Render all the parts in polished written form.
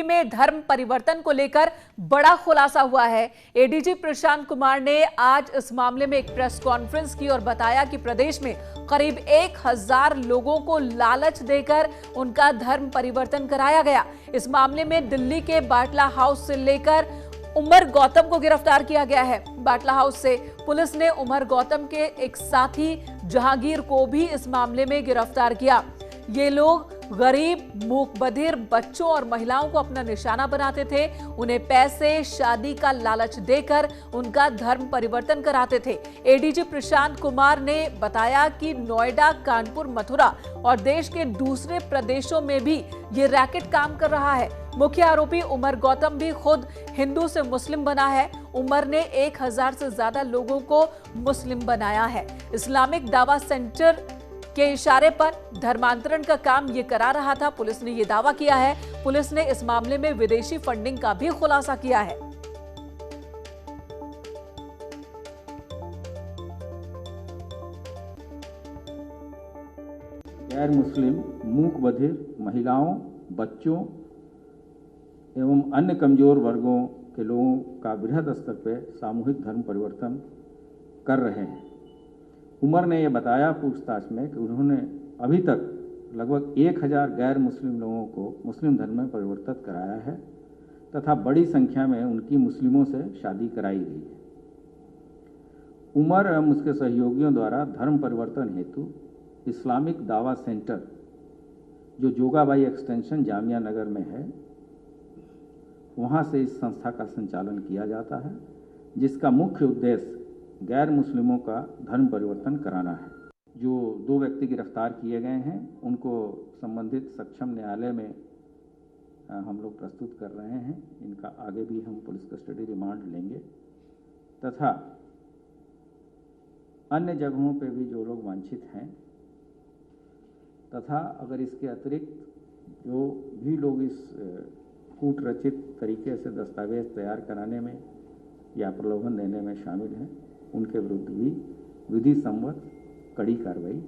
UP में धर्म परिवर्तन को लेकर बड़ा खुलासा हुआ है। एडीजी प्रशांत कुमार ने आज इस मामले में एक प्रेस कॉन्फ्रेंस की और बताया कि प्रदेश में करीब 1000 लोगों को लालच देकर उनका धर्म परिवर्तन कराया गया। इस मामले में दिल्ली के बाटला हाउस से लेकर उमर गौतम को गिरफ्तार किया गया है। बाटला हाउस से पुलिस ने उमर गौतम के एक साथी जहांगीर को भी इस मामले में गिरफ्तार किया। ये लोग गरीब, मूक बधिर बच्चों और महिलाओं को अपना निशाना बनाते थे। उन्हें पैसे, शादी का लालच देकर उनका धर्म परिवर्तन कराते थे। एडीजी प्रशांत कुमार ने बताया कि नोएडा, कानपुर, मथुरा और देश के दूसरे प्रदेशों में भी ये रैकेट काम कर रहा है। मुख्य आरोपी उमर गौतम भी खुद हिंदू से मुस्लिम बना है। उमर ने 1000 से ज्यादा लोगों को मुस्लिम बनाया है। इस्लामिक दावा सेंटर के इशारे पर धर्मांतरण का काम ये करा रहा था। पुलिस ने ये दावा किया है। पुलिस ने इस मामले में विदेशी फंडिंग का भी खुलासा किया है। गैर मुस्लिम, मूक बधिर महिलाओं, बच्चों एवं अन्य कमजोर वर्गों के लोगों का बृहद स्तर पर सामूहिक धर्म परिवर्तन कर रहे हैं। उमर ने यह बताया पूछताछ में कि उन्होंने अभी तक लगभग 1000 गैर मुस्लिम लोगों को मुस्लिम धर्म में परिवर्तित कराया है तथा बड़ी संख्या में उनकी मुस्लिमों से शादी कराई गई है। उमर एवं उसके सहयोगियों द्वारा धर्म परिवर्तन हेतु इस्लामिक दावा सेंटर, जो जोगाबाई एक्सटेंशन जामिया नगर में है, वहाँ से इस संस्था का संचालन किया जाता है, जिसका मुख्य उद्देश्य गैर मुस्लिमों का धर्म परिवर्तन कराना है। जो 2 व्यक्ति गिरफ्तार किए गए हैं, उनको संबंधित सक्षम न्यायालय में हम लोग प्रस्तुत कर रहे हैं। इनका आगे भी हम पुलिस कस्टडी रिमांड लेंगे तथा अन्य जगहों पे भी जो लोग वांछित हैं तथा अगर इसके अतिरिक्त जो भी लोग इस कूट रचित तरीके से दस्तावेज तैयार कराने में या प्रलोभन देने में शामिल हैं, उनके विरुद्ध भी विधि सम्मत कड़ी कार्रवाई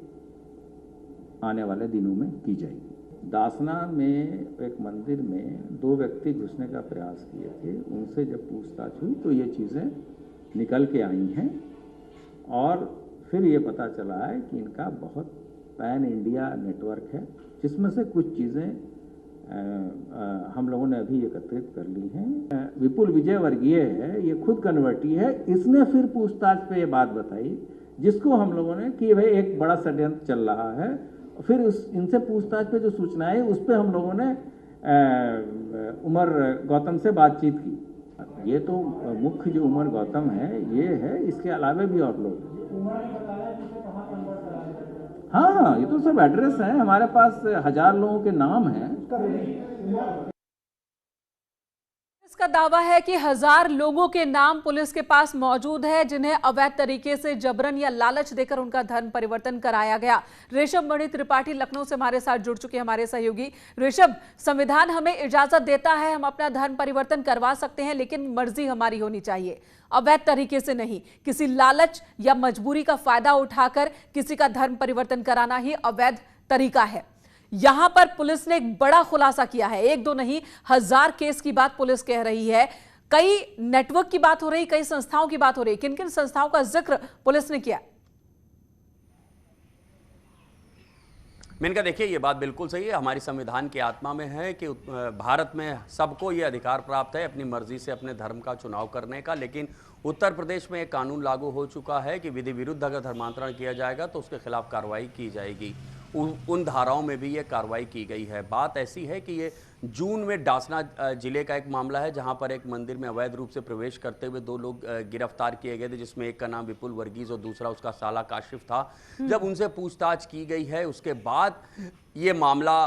आने वाले दिनों में की जाएगी। दासना में एक मंदिर में 2 व्यक्ति घुसने का प्रयास किए थे। उनसे जब पूछताछ हुई तो ये चीज़ें निकल के आई हैं और फिर ये पता चला है कि इनका बहुत पैन इंडिया नेटवर्क है, जिसमें से कुछ चीज़ें हम लोगों ने अभी एकत्रित कर ली हैं। विपुल विजय वर्गीय है, ये खुद कन्वर्टी है। इसने फिर पूछताछ पे ये बात बताई, जिसको हम लोगों ने कि भाई एक बड़ा षड्यंत्र चल रहा है। फिर इनसे पूछताछ पे जो सूचनाएं, उस पे हम लोगों ने उमर गौतम से बातचीत की। ये तो मुख्य जो उमर गौतम है ये है, इसके अलावा भी और लोग। हाँ, ये तो सब एड्रेस है हमारे पास, 1000 लोगों के नाम हैं। इसका दावा है कि 1000 लोगों के नाम पुलिस के पास मौजूद है, जिन्हें अवैध तरीके से जबरन या लालच देकर उनका धर्म परिवर्तन कराया गया। ऋषभ मणि त्रिपाठी लखनऊ से हमारे साथ जुड़ चुके हैं हमारे सहयोगी। ऋषभ, संविधान हमें इजाजत देता है, हम अपना धर्म परिवर्तन करवा सकते हैं, लेकिन मर्जी हमारी होनी चाहिए, अवैध तरीके से नहीं। किसी लालच या मजबूरी का फायदा उठाकर किसी का धर्म परिवर्तन कराना ही अवैध तरीका है। यहां पर पुलिस ने एक बड़ा खुलासा किया है। 1-2 नहीं, 1000 केस की बात पुलिस कह रही है। कई नेटवर्क की बात हो रही, कई संस्थाओं की बात हो रही। किन किन संस्थाओं का जिक्र पुलिस ने किया? मेनका, देखिए ये बात बिल्कुल सही है। हमारी संविधान की आत्मा में है कि भारत में सबको ये अधिकार प्राप्त है अपनी मर्जी से अपने धर्म का चुनाव करने का। लेकिन उत्तर प्रदेश में एक कानून लागू हो चुका है कि विधि विरुद्ध अगर धर्मांतरण किया जाएगा तो उसके खिलाफ कार्रवाई की जाएगी। उन धाराओं में भी ये कार्रवाई की गई है। बात ऐसी है कि ये जून में डासना जिले का एक मामला है, जहां पर एक मंदिर में अवैध रूप से प्रवेश करते हुए 2 लोग गिरफ्तार किए गए थे, जिसमें एक का नाम विपुल वर्गीज और दूसरा उसका साला काशिफ था। जब उनसे पूछताछ की गई है, उसके बाद ये मामला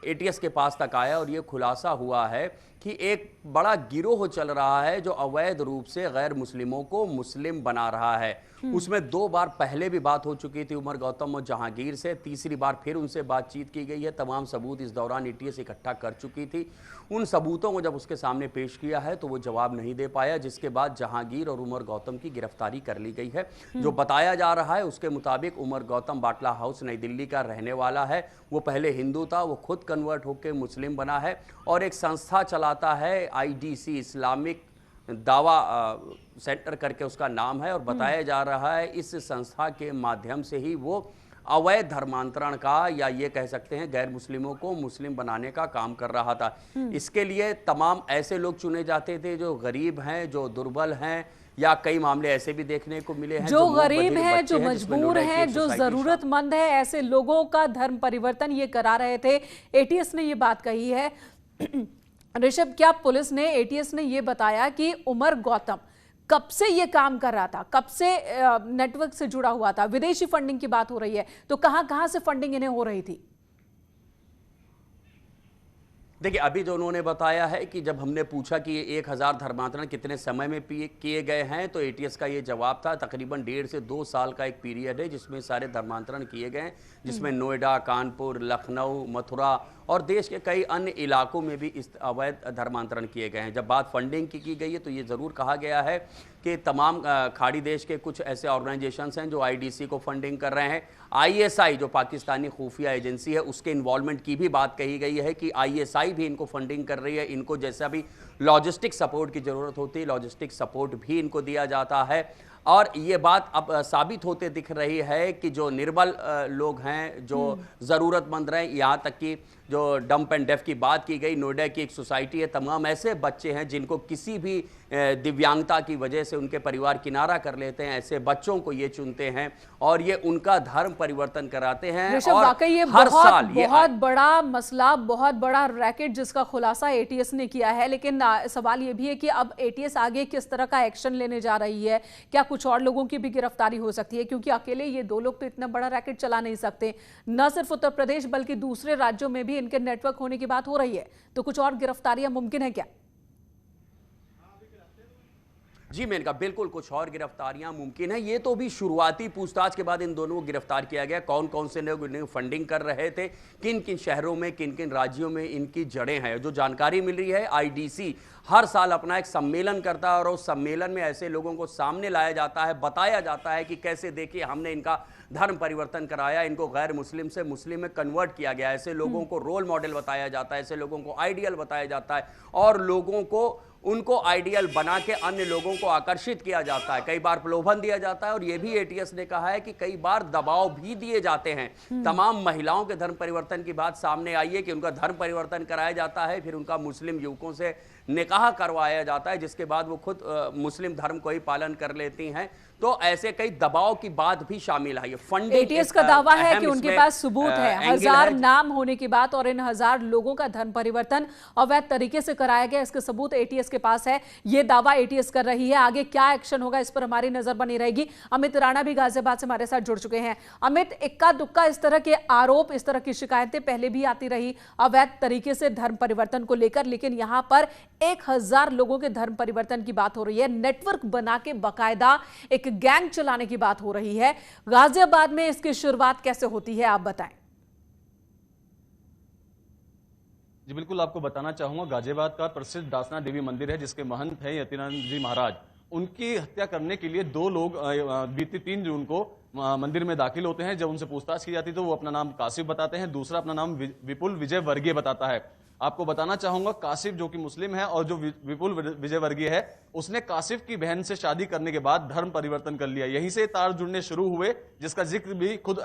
एटीएस के पास तक आया और ये खुलासा हुआ है कि एक बड़ा गिरोह चल रहा है जो अवैध रूप से गैर मुस्लिमों को मुस्लिम बना रहा है। उसमें 2 बार पहले भी बात हो चुकी थी उमर गौतम और जहांगीर से, तीसरी बार फिर उनसे बातचीत की गई है। तमाम सबूत इस दौरान एटीएस इकट्ठा कर चुकी थी। उन सबूतों को जब उसके सामने पेश किया है तो वो जवाब नहीं दे पाया, जिसके बाद जहांगीर और उमर गौतम की गिरफ्तारी कर ली गई है। जो बताया जा रहा है उसके मुताबिक उमर गौतम बाटला हाउस नई दिल्ली का रहने वाला है। वो पहले हिंदू था, वो खुद कन्वर्ट होकर मुस्लिम बना है और एक संस्था चलाता है आईडीसी, इस्लामिक दावा सेंटर करके उसका नाम है, और बताया जा रहा है इस संस्था के माध्यम से ही वो अवैध धर्मांतरण का, या ये कह सकते हैं गैर मुस्लिमों को मुस्लिम बनाने का काम कर रहा था। इसके लिए तमाम ऐसे लोग चुने जाते थे जो गरीब हैं, जो दुर्बल हैं, या कई मामले ऐसे भी देखने को मिले हैं जो गरीब हैं, जो मजबूर हैं, जो जरूरतमंद है, ऐसे लोगों का धर्म परिवर्तन ये करा रहे थे। एटीएस ने ये बात कही है। ऋषभ, क्या पुलिस ने, एटीएस ने ये बताया कि उमर गौतम कब से ये काम कर रहा था, कब से नेटवर्क से जुड़ा हुआ था? विदेशी फंडिंग की बात हो रही है, तो कहां से फंडिंग इन्हें हो रही थी? देखिए, अभी जो उन्होंने बताया है कि जब हमने पूछा कि ये 1000 धर्मांतरण कितने समय में किए गए हैं, तो एटीएस का ये जवाब था तकरीबन 1.5 से 2 साल का एक पीरियड है जिसमें सारे धर्मांतरण किए गए हैं, जिसमें नोएडा, कानपुर, लखनऊ, मथुरा और देश के कई अन्य इलाकों में भी इस अवैध धर्मांतरण किए गए हैं। जब बात फंडिंग की गई है तो ये ज़रूर कहा गया है कि तमाम खाड़ी देश के कुछ ऐसे ऑर्गेनाइजेशंस हैं जो आईडीसी को फंडिंग कर रहे हैं। आईएसआई जो पाकिस्तानी खुफिया एजेंसी है, उसके इन्वॉल्वमेंट की भी बात कही गई है कि आईएसआई भी इनको फंडिंग कर रही है। इनको जैसा भी लॉजिस्टिक सपोर्ट की ज़रूरत होती है, लॉजिस्टिक सपोर्ट भी इनको दिया जाता है। और ये बात अब साबित होते दिख रही है कि जो निर्बल लोग हैं, जो ज़रूरतमंद रहे, यहाँ तक कि जो डम्प एंड डेफ की बात की गई, नोएडा की एक सोसाइटी है, तमाम ऐसे बच्चे हैं जिनको किसी भी दिव्यांगता की वजह से उनके परिवार किनारा कर लेते हैं, ऐसे बच्चों को ये चुनते हैं और ये उनका धर्म परिवर्तन कराते हैं। और वाकई ये हर साल ये बहुत बड़ा मसला, बहुत बड़ा रैकेट जिसका खुलासा एटीएस ने किया है। लेकिन सवाल ये भी है कि अब एटीएस आगे किस तरह का एक्शन लेने जा रही है? क्या कुछ और लोगों की भी गिरफ्तारी हो सकती है? क्योंकि अकेले ये 2 लोग तो इतना बड़ा रैकेट चला नहीं सकते। न सिर्फ उत्तर प्रदेश बल्कि दूसरे राज्यों में भी इनके नेटवर्क होने की बात हो रही है, तो कुछ और गिरफ्तारियां मुमकिन है क्या? जी मेनका, बिल्कुल कुछ और गिरफ्तारियां मुमकिन है। ये तो भी शुरुआती पूछताछ के बाद इन दोनों को गिरफ्तार किया गया। कौन कौन से लोग फंडिंग कर रहे थे, किन किन शहरों में, किन किन राज्यों में इनकी जड़ें हैं। जो जानकारी मिल रही है, आईडीसी हर साल अपना एक सम्मेलन करता है और उस सम्मेलन में ऐसे लोगों को सामने लाया जाता है, बताया जाता है कि कैसे देखिए हमने इनका धर्म परिवर्तन कराया, इनको गैर मुस्लिम से मुस्लिम में कन्वर्ट किया गया। ऐसे लोगों को रोल मॉडल बताया जाता है, ऐसे लोगों को आइडियल बताया जाता है और लोगों को उनको आइडियल बना के अन्य लोगों को आकर्षित किया जाता है। कई बार प्रलोभन दिया जाता है और यह भी एटीएस ने कहा है कि कई बार दबाव भी दिए जाते हैं। तमाम महिलाओं के धर्म परिवर्तन की बात सामने आई है कि उनका धर्म परिवर्तन कराया जाता है, फिर उनका मुस्लिम युवकों से निकाह करवाया जाता है, जिसके बाद वो खुद मुस्लिम धर्म को ही पालन कर लेती हैं। तो ऐसे कई दबाव की बात भी शामिल है। फंडिंग, एटीएस का दावा है कि उनके पास सबूत है, 1000 नाम होने की बात, और इन 1000 लोगों का धर्म परिवर्तन अवैध तरीके से कराया गया, इसके सबूत एटीएस के पास है। ये दावा एटीएस कर रही है। आगे क्या एक्शन होगा इस पर हमारी नजर बनी रहेगी। अमित राणा भी गाजियाबाद से हमारे साथ जुड़ चुके हैं। अमित, इक्का दुक्का इस तरह के आरोप, इस तरह की शिकायतें पहले भी आती रही अवैध तरीके से धर्म परिवर्तन को लेकर, लेकिन यहां पर 1000 लोगों के धर्म परिवर्तन की बात हो रही है। नेटवर्क बना के बाकायदा एक गैंग चलाने की बात हो रही है। गाजियाबाद में इसकी शुरुआत कैसे होती है, आप बताएं। जी बिल्कुल, आपको बताना चाहूंगा, गाजियाबाद का प्रसिद्ध दासना देवी मंदिर है जिसके महंत हैं यतीनानंद जी महाराज। उनकी हत्या करने के लिए 2 लोग बीती 3 जून को मंदिर में दाखिल होते हैं। जब उनसे पूछताछ की जाती है तो वो अपना नाम कासिफ बताते हैं, दूसरा अपना नाम विपुल विजय वर्गीय बताता है। आपको बताना चाहूंगा, कासिफ जो कि मुस्लिम है और जो विपुल विजय वर्गीय है, उसने कासिफ की बहन से शादी करने के बाद धर्म परिवर्तन कर लिया। यहीं से तार जुड़ने शुरू हुए, जिसका जिक्र भी खुद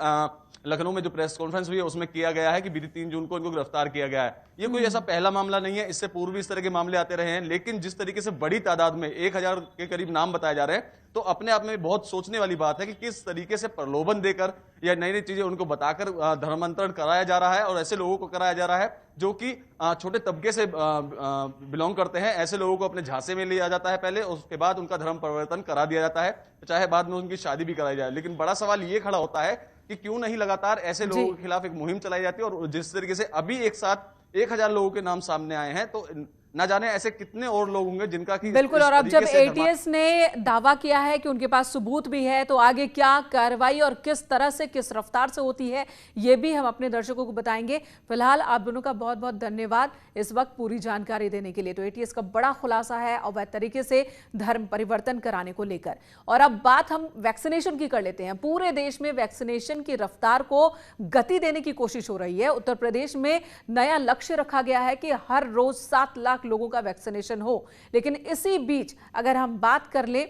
लखनऊ में जो प्रेस कॉन्फ्रेंस हुई है उसमें किया गया है कि बीती 3 जून को इनको गिरफ्तार किया गया है। ये कोई ऐसा पहला मामला नहीं है, इससे पूर्व भी इस तरह के मामले आते रहे हैं। लेकिन जिस तरीके से बड़ी तादाद में 1000 के करीब नाम बताए जा रहे हैं, तो अपने आप में बहुत सोचने वाली बात है कि किस तरीके से प्रलोभन देकर या नई नई चीजें उनको बताकर धर्मांतरण कराया जा रहा है और ऐसे लोगों को कराया जा रहा है जो कि छोटे तबके से बिलोंग करते हैं। ऐसे लोगों को अपने झांसे में लिया जाता है पहले, उसके बाद उनका धर्म परिवर्तन करा दिया जाता है, चाहे बाद में उनकी शादी भी कराई जाए। लेकिन बड़ा सवाल ये खड़ा होता है कि क्यों नहीं लगातार ऐसे लोगों के खिलाफ एक मुहिम चलाई जाती है। और जिस तरीके से अभी एक साथ 1000 लोगों के नाम सामने आए हैं, तो ना जाने ऐसे कितने और लोग होंगे जिनका कि बिल्कुल। इस और अब जब तरीके से एटीएस ने दावा किया है कि उनके पास सबूत भी है, तो आगे क्या कार्रवाई और किस तरह से, किस रफ्तार से होती है, ये भी हम अपने दर्शकों को बताएंगे। फिलहाल आप दोनों का बहुत बहुत धन्यवाद इस वक्त पूरी जानकारी देने के लिए। तो एटीएस का बड़ा खुलासा है अवैध तरीके से धर्म परिवर्तन कराने को लेकर। और अब बात हम वैक्सीनेशन की कर लेते हैं। पूरे देश में वैक्सीनेशन की रफ्तार को गति देने की कोशिश हो रही है। उत्तर प्रदेश में नया लक्ष्य रखा गया है कि हर रोज 7 लाख लोगों का वैक्सीनेशन हो। लेकिन इसी बीच अगर हम बात कर ले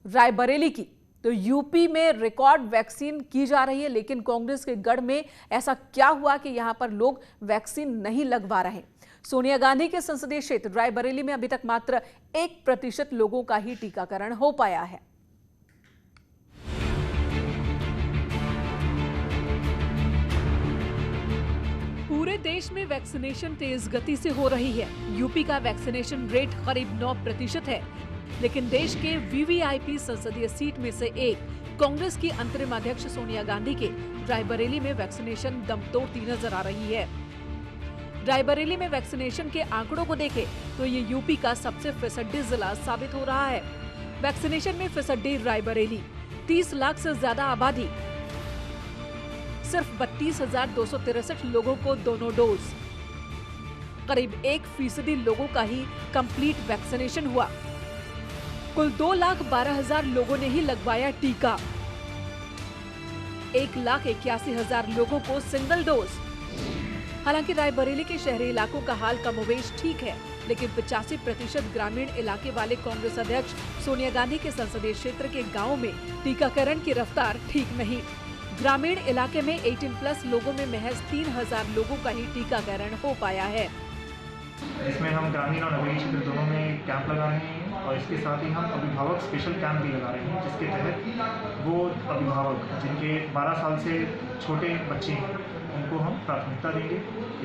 रायबरेली की, तो यूपी में रिकॉर्ड वैक्सीन की जा रही है। लेकिन कांग्रेस के गढ़ में ऐसा क्या हुआ कि यहां पर लोग वैक्सीन नहीं लगवा रहे? सोनिया गांधी के संसदीय क्षेत्र रायबरेली में अभी तक मात्र 1% लोगों का ही टीकाकरण हो पाया है। पूरे देश में वैक्सीनेशन तेज गति से हो रही है। यूपी का वैक्सीनेशन रेट करीब 9% है। लेकिन देश के वीवीआईपी संसदीय सीट में से एक कांग्रेस की अंतरिम अध्यक्ष सोनिया गांधी के रायबरेली में वैक्सीनेशन दम तोड़ती नजर आ रही है। रायबरेली में वैक्सीनेशन के आंकड़ों को देखें तो ये यूपी का सबसे फिसड्डी जिला साबित हो रहा है। वैक्सीनेशन में फिसड्डी रायबरेली, 30 लाख से ज्यादा आबादी, सिर्फ 32,263 लोगों को दोनों डोज, करीब 1% लोगों का ही कंप्लीट वैक्सीनेशन हुआ। कुल 2,12,000 लोगों ने ही लगवाया टीका, 1,81,000 लोगों को सिंगल डोज। हालांकि रायबरेली के शहरी इलाकों का हाल कमोवेश ठीक है, लेकिन 85% ग्रामीण इलाके वाले कांग्रेस अध्यक्ष सोनिया गांधी के संसदीय क्षेत्र के गांवों में टीकाकरण की रफ्तार ठीक नहीं। ग्रामीण इलाके में 18+ लोगों में महज 3,000 लोगों का ही टीकाकरण हो पाया है। इसमें हम ग्रामीण और नगरीय क्षेत्र दोनों में कैंप लगा रहे हैं और इसके साथ ही हम अभिभावक स्पेशल कैंप भी लगा रहे हैं, जिसके तहत वो अभिभावक जिनके 12 साल से छोटे बच्चे हैं उनको हम प्राथमिकता देंगे।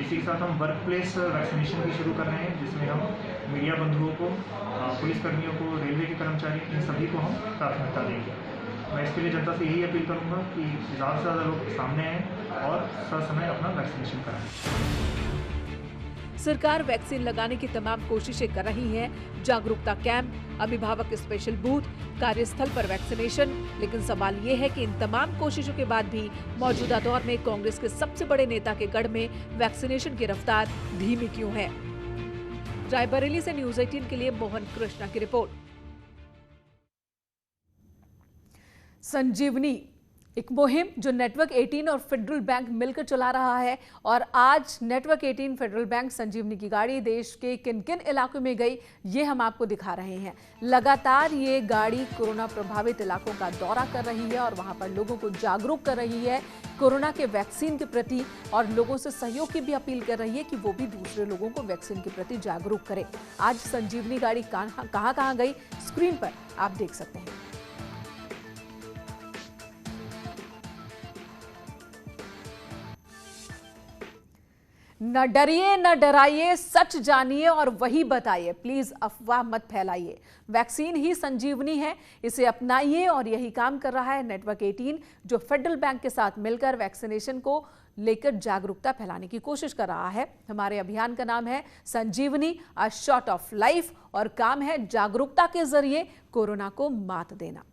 इसी के साथ हम वर्क प्लेस वैक्सीनेशन भी शुरू कर रहे हैं, जिसमें हम मीडिया बंधुओं को, पुलिसकर्मियों को, रेलवे के कर्मचारी, इन सभी को हम प्राथमिकता देंगे। मैं इसके लिए जनता से यही अपील करूंगा कि ज़्यादा से ज़्यादा लोग सामने आएँ और ससमय अपना वैक्सीनेशन कराएं। सरकार वैक्सीन लगाने की तमाम कोशिशें कर रही है। जागरूकता कैंप, अभिभावक स्पेशल बूथ, कार्यस्थल पर वैक्सीनेशन। लेकिन सवाल ये है कि इन तमाम कोशिशों के बाद भी मौजूदा दौर में कांग्रेस के सबसे बड़े नेता के गढ़ में वैक्सीनेशन की रफ्तार धीमी क्यों है? रायबरेली से न्यूज़ 18 के लिए मोहन कृष्णा की रिपोर्ट। संजीवनी एक मुहिम जो नेटवर्क 18 और फेडरल बैंक मिलकर चला रहा है। और आज नेटवर्क 18 फेडरल बैंक संजीवनी की गाड़ी देश के किन किन इलाकों में गई, ये हम आपको दिखा रहे हैं। लगातार ये गाड़ी कोरोना प्रभावित इलाकों का दौरा कर रही है और वहां पर लोगों को जागरूक कर रही है कोरोना के वैक्सीन के प्रति, और लोगों से सहयोग की भी अपील कर रही है कि वो भी दूसरे लोगों को वैक्सीन के प्रति जागरूक करें। आज संजीवनी गाड़ी कहां गई, स्क्रीन पर आप देख सकते हैं। न डरिए न डराइए, सच जानिए और वही बताइए। प्लीज अफवाह मत फैलाइए। वैक्सीन ही संजीवनी है, इसे अपनाइए। और यही काम कर रहा है नेटवर्क 18, जो फेडरल बैंक के साथ मिलकर वैक्सीनेशन को लेकर जागरूकता फैलाने की कोशिश कर रहा है। हमारे अभियान का नाम है संजीवनी, अ शॉट ऑफ लाइफ, और काम है जागरूकता के जरिए कोरोना को मात देना।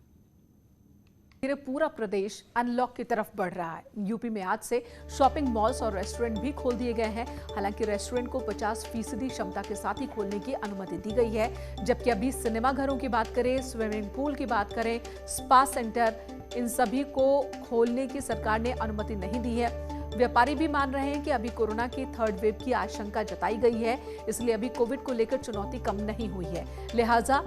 पूरा प्रदेश अनलॉक की तरफ बढ़ रहा है। यूपी में आज से शॉपिंग मॉल्स और रेस्टोरेंट भी खोल दिए गए हैं। हालांकि रेस्टोरेंट को 50% क्षमता के साथ ही खोलने की अनुमति दी गई है, जबकि अभी सिनेमा घरों की बात करें, स्विमिंग पूल की बात करें, स्पा सेंटर, इन सभी को खोलने की सरकार ने अनुमति नहीं दी है। व्यापारी भी मान रहे हैं कि अभी कोरोना की 3rd वेव की आशंका जताई गई है, इसलिए अभी कोविड को लेकर चुनौती कम नहीं हुई है। लिहाजा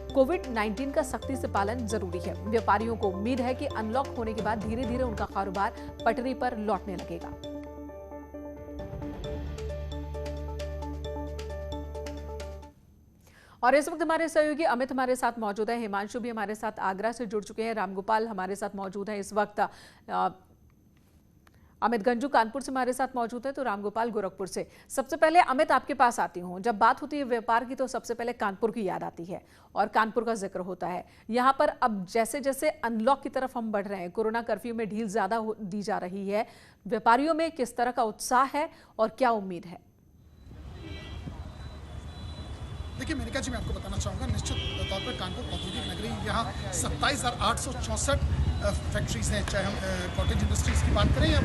कोविड-19 का सख्ती से पालन जरूरी है। व्यापारियों को उम्मीद है कि अनलॉक होने के बाद धीरे धीरे उनका कारोबार पटरी पर लौटने लगेगा। और इस वक्त हमारे सहयोगी अमित हमारे साथ मौजूद है, हिमांशु भी हमारे साथ आगरा से जुड़ चुके हैं, रामगोपाल हमारे साथ मौजूद है इस वक्त, अमित गंजू कानपुर से हमारे साथ मौजूद है, तो रामगोपाल गोरखपुर से। सबसे पहले अमित आपके पास आती हूँ। जब बात होती है व्यापार की तो सबसे पहले कानपुर की याद आती है और कानपुर का जिक्र होता है। यहाँ पर अब जैसे जैसे अनलॉक की तरफ हम बढ़ रहे हैं, कोरोना कर्फ्यू में ढील ज्यादा दी जा रही है, व्यापारियों में किस तरह का उत्साह है और क्या उम्मीद है? देखिए मेनका जी, मैं आपको बताना चाहूँगा, निश्चित तौर पर कानपुर औद्योगिक नगरी, यहाँ 27,864 फैक्ट्रीज हैं, चाहे हम कॉटेज इंडस्ट्रीज़ की बात करें या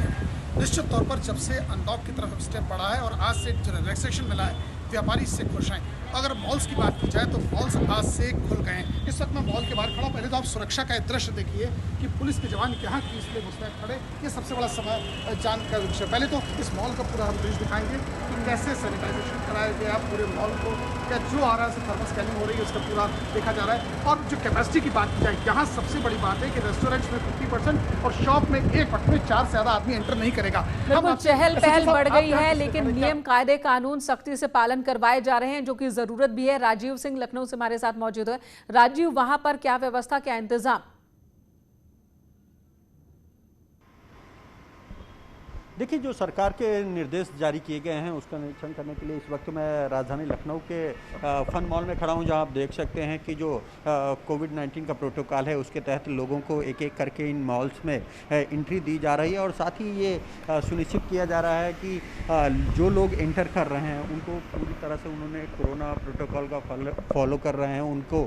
निश्चित तौर पर जब से अनलॉक की तरफ स्टेप बढ़ा है और आज से जो रिलैक्सेशन मिला है, व्यापारी इससे खुश हैं। अगर मॉल्स की बात की जाए तो मॉल्स आज से खुल गए हैं। इस वक्त मैं मॉल के बाहर खड़ा हूँ। पहले तो आप सुरक्षा का एक दृश्य देखिए कि पुलिस के जवान यहाँ की इसलिए मुस्तैद खड़े, ये सबसे बड़ा समय जान का विषय। पहले तो इस मॉल का पूरा हम दृश्य दिखाएंगे कि कैसे सैनिटाइजेशन कराया गया पूरे मॉल को, क्या जो आ रहा है थर्मल स्कैनिंग हो रही है, उसका पूरा देखा जा रहा है। और जो कैपेसिटी की बात की जाए, यहाँ सबसे बड़ी बात है कि रेस्टोरेंट्स में 50% और शॉप में एक वक्त में 4 से ज़्यादा आदमी एंटर नहीं करेगा। बिल्कुल चहल पहल बढ़ गई है, लेकिन नियम कायदे कानून सख्ती से पालन करवाए जा रहे हैं, जो कि जरूरत भी है। राजीव सिंह लखनऊ से हमारे साथ मौजूद है। राजीव, वहां पर क्या व्यवस्था, क्या इंतजाम? देखिए, जो सरकार के निर्देश जारी किए गए हैं उसका निरीक्षण करने के लिए इस वक्त मैं राजधानी लखनऊ के फन मॉल में खड़ा हूं, जहां आप देख सकते हैं कि जो कोविड-19 का प्रोटोकॉल है उसके तहत लोगों को एक एक करके इन मॉल्स में एंट्री दी जा रही है और साथ ही ये सुनिश्चित किया जा रहा है कि जो लोग एंटर कर रहे हैं उनको पूरी तरह से उन्होंने कोरोना प्रोटोकॉल का फॉलो कर रहे हैं, उनको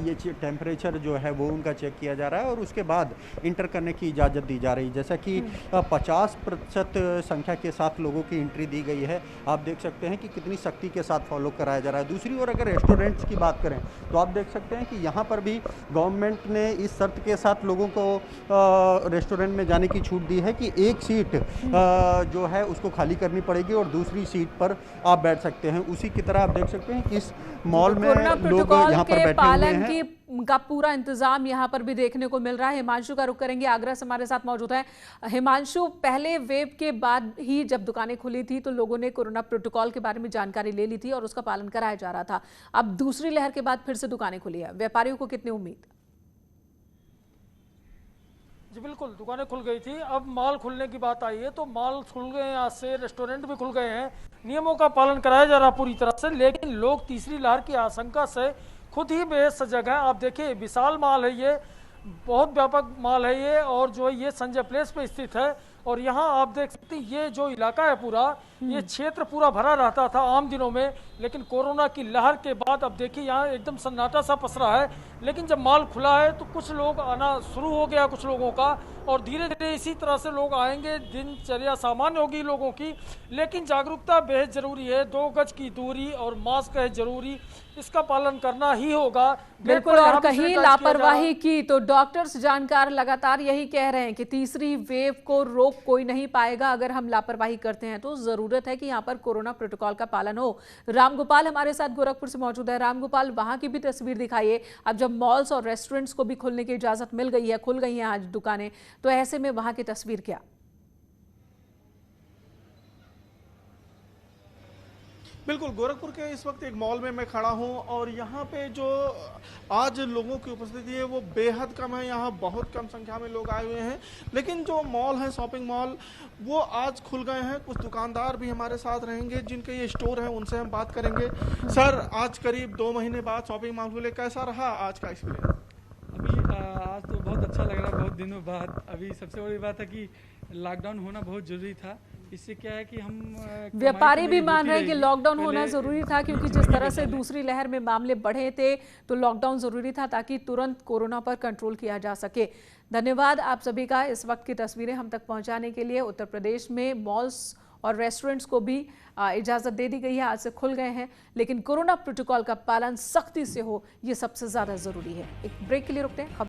ये टेम्परेचर जो है वो उनका चेक किया जा रहा है और उसके बाद इंटर करने की इजाज़त दी जा रही है। जैसा कि 50% संख्या के साथ लोगों की एंट्री दी गई है। आप देख सकते हैं कि कितनी सख्ती के साथ फॉलो कराया जा रहा है। दूसरी ओर अगर रेस्टोरेंट्स की बात करें तो आप देख सकते हैं कि यहाँ पर भी गवर्नमेंट ने इस शर्त के साथ लोगों को रेस्टोरेंट में जाने की छूट दी है कि एक सीट जो है उसको खाली करनी पड़ेगी और दूसरी सीट पर आप बैठ सकते हैं। उसी की तरह आप देख सकते हैं कि इस मॉल में लोग यहाँ पर बैठे हुए हैं। का पूरा इंतजाम यहाँ पर भी देखने को मिल रहा है। हिमांशु का रुख करेंगे, आगरा से हमारे साथ मौजूद है। हिमांशु, पहले वेव के बाद ही जब दुकानें खुली थी तो लोगों ने कोरोना प्रोटोकॉल के बारे में जानकारी ले ली थी और उसका पालन कराया जा रहा था। अब दूसरी लहर के बाद फिर से दुकानें खुली है, व्यापारियों को कितनी उम्मीद? जी बिल्कुल, दुकानें खुल गई थी। अब मॉल खुलने की बात आई है तो मॉल खुल गए हैं, आज से रेस्टोरेंट भी खुल गए हैं। नियमों का पालन कराया जा रहा पूरी तरह से, लेकिन लोग तीसरी लहर की आशंका से खुद ही बेहद सजग है। आप देखिए, विशाल मॉल है ये, बहुत व्यापक मॉल है ये, और जो है ये संजय प्लेस पे स्थित है। और यहाँ आप देख सकते हैं ये जो इलाका है पूरा, ये क्षेत्र पूरा भरा रहता था आम दिनों में, लेकिन कोरोना की लहर के बाद अब देखिए यहाँ एकदम सन्नाटा सा पसरा है। लेकिन जब मॉल खुला है तो कुछ लोग आना शुरू हो गया, कुछ लोगों का, और धीरे धीरे इसी तरह से लोग आएंगे, दिनचर्या सामान्य होगी लोगों की। लेकिन जागरूकता बेहद जरूरी है, 2 गज की दूरी और मास्क है जरूरी, इसका पालन करना ही होगा। बिल्कुल, और कहीं लापरवाही की तो डॉक्टर्स जानकार लगातार यही कह रहे हैं कि तीसरी वेव को रोक कोई नहीं पाएगा अगर हम लापरवाही करते हैं। तो जरूरत है कि यहाँ पर कोरोना प्रोटोकॉल का पालन हो। रामगोपाल हमारे साथ गोरखपुर से मौजूद है। रामगोपाल, वहां की भी तस्वीर दिखाइए। अब जब मॉल्स और रेस्टोरेंट्स को भी खुलने की इजाजत मिल गई है, खुल गई हैं आज दुकानें, तो ऐसे में वहां की तस्वीर क्या? बिल्कुल, गोरखपुर के इस वक्त एक मॉल में मैं खड़ा हूं और यहाँ पे जो आज लोगों की उपस्थिति है वो बेहद कम है। यहाँ बहुत कम संख्या में लोग आए हुए हैं, लेकिन जो मॉल है, शॉपिंग मॉल, वो आज खुल गए हैं। कुछ दुकानदार भी हमारे साथ रहेंगे जिनके ये स्टोर हैं, उनसे हम बात करेंगे। सर, आज करीब 2 महीने बाद शॉपिंग मॉल खुले, कैसा रहा आज का एक्सपीरियंस? अभी आज तो बहुत अच्छा लग रहा है, बहुत दिनों बाद। अभी सबसे बड़ी बात है कि लॉकडाउन होना बहुत जरूरी था। इससे क्या है कि हम व्यापारी भी मान रहे हैं कि लॉकडाउन होना जरूरी था, क्योंकि जिस तरह से दूसरी लहर में मामले बढ़े थे तो लॉकडाउन जरूरी था ताकि तुरंत कोरोना पर कंट्रोल किया जा सके। धन्यवाद आप सभी का इस वक्त की तस्वीरें हम तक पहुंचाने के लिए। उत्तर प्रदेश में मॉल्स और रेस्टोरेंट्स को भी इजाज़त दे दी गई है, आज से खुल गए हैं, लेकिन कोरोना प्रोटोकॉल का पालन सख्ती से हो, ये सबसे ज़्यादा ज़रूरी है। एक ब्रेक के लिए रुकते हैं।